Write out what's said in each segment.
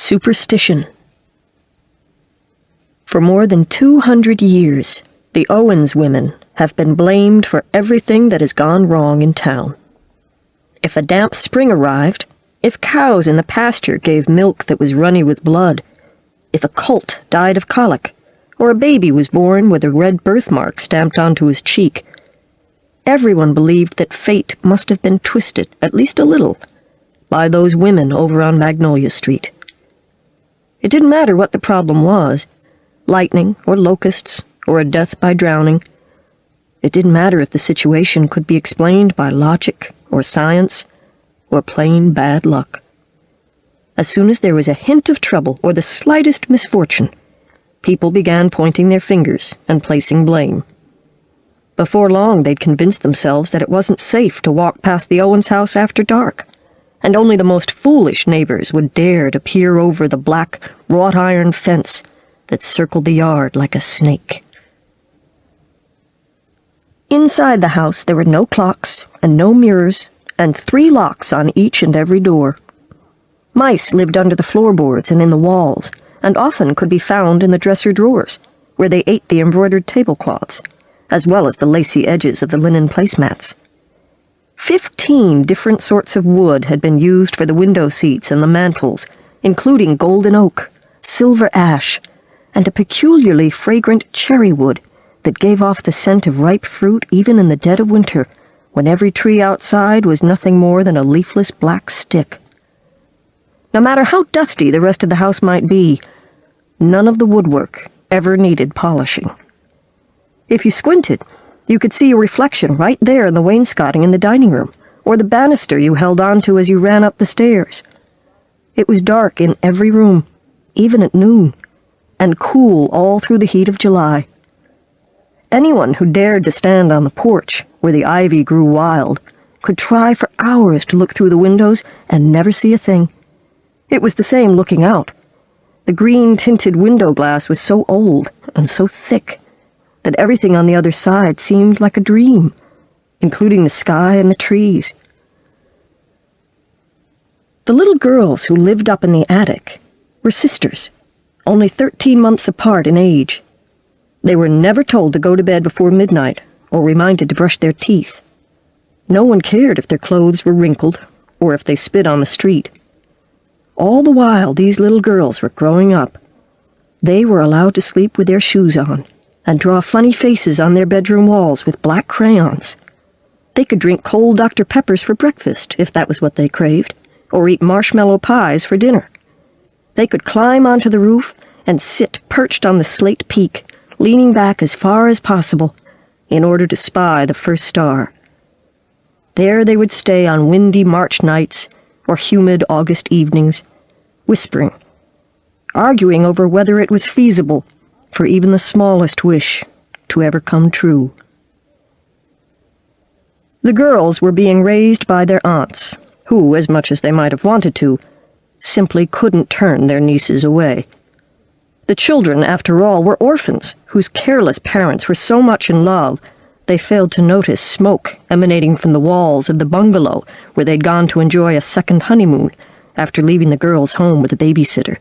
Superstition. For more than 200 years, the Owens women have been blamed for everything that has gone wrong in town. If a damp spring arrived, if cows in the pasture gave milk that was runny with blood, if a colt died of colic, or a baby was born with a red birthmark stamped onto his cheek, everyone believed that fate must have been twisted, at least a little, by those women over on Magnolia Street. It didn't matter what the problem was, lightning or locusts or a death by drowning. It didn't matter if the situation could be explained by logic or science or plain bad luck. As soon as there was a hint of trouble or the slightest misfortune, people began pointing their fingers and placing blame. Before long, they'd convinced themselves that it wasn't safe to walk past the Owens house after dark, and only the most foolish neighbors would dare to peer over the black wrought-iron fence that circled the yard like a snake. Inside the house there were no clocks and no mirrors, and 3 locks on each and every door. Mice lived under the floorboards and in the walls, and often could be found in the dresser drawers, where they ate the embroidered tablecloths, as well as the lacy edges of the linen placemats. 15 different sorts of wood had been used for the window seats and the mantels, including golden oak, silver ash, and a peculiarly fragrant cherry wood that gave off the scent of ripe fruit even in the dead of winter, when every tree outside was nothing more than a leafless black stick. No matter how dusty the rest of the house might be, none of the woodwork ever needed polishing. If you squinted, you could see your reflection right there in the wainscoting in the dining room, or the banister you held onto as you ran up the stairs. It was dark in every room, even at noon, and cool all through the heat of July. Anyone who dared to stand on the porch, where the ivy grew wild, could try for hours to look through the windows and never see a thing. It was the same looking out. The green-tinted window glass was so old and so thick that everything on the other side seemed like a dream, including the sky and the trees. The little girls who lived up in the attic were sisters, only 13 months apart in age. They were never told to go to bed before midnight or reminded to brush their teeth. No one cared if their clothes were wrinkled or if they spit on the street. All the while these little girls were growing up, they were allowed to sleep with their shoes on and draw funny faces on their bedroom walls with black crayons. They could drink cold Dr. Peppers for breakfast, if that was what they craved, or eat marshmallow pies for dinner. They could climb onto the roof and sit perched on the slate peak, leaning back as far as possible in order to spy the first star. There they would stay on windy March nights or humid August evenings, whispering, arguing over whether it was feasible for even the smallest wish to ever come true. The girls were being raised by their aunts, who, as much as they might have wanted to, simply couldn't turn their nieces away. The children, after all, were orphans whose careless parents were so much in love they failed to notice smoke emanating from the walls of the bungalow where they'd gone to enjoy a second honeymoon after leaving the girls home with a babysitter.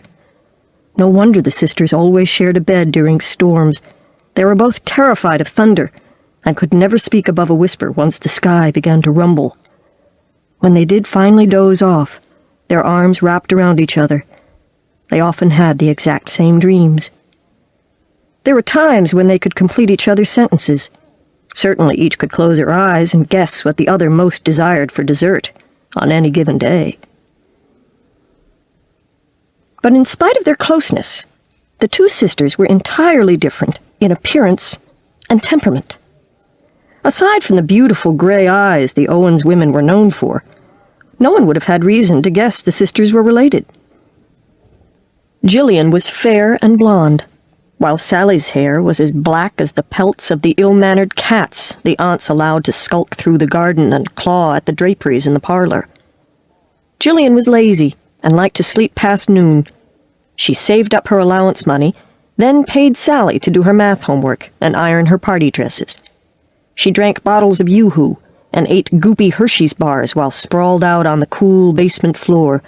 No wonder the sisters always shared a bed during storms. They were both terrified of thunder and could never speak above a whisper once the sky began to rumble. When they did finally doze off, their arms wrapped around each other, they often had the exact same dreams. There were times when they could complete each other's sentences. Certainly each could close her eyes and guess what the other most desired for dessert on any given day. But in spite of their closeness, the two sisters were entirely different in appearance and temperament. Aside from the beautiful gray eyes the Owens women were known for, no one would have had reason to guess the sisters were related. Gillian was fair and blonde, while Sally's hair was as black as the pelts of the ill-mannered cats the aunts allowed to skulk through the garden and claw at the draperies in the parlor. Gillian was lazy and liked to sleep past noon. She saved up her allowance money, then paid Sally to do her math homework and iron her party dresses. She drank bottles of Yoo-Hoo and ate goopy Hershey's bars while sprawled out on the cool basement floor,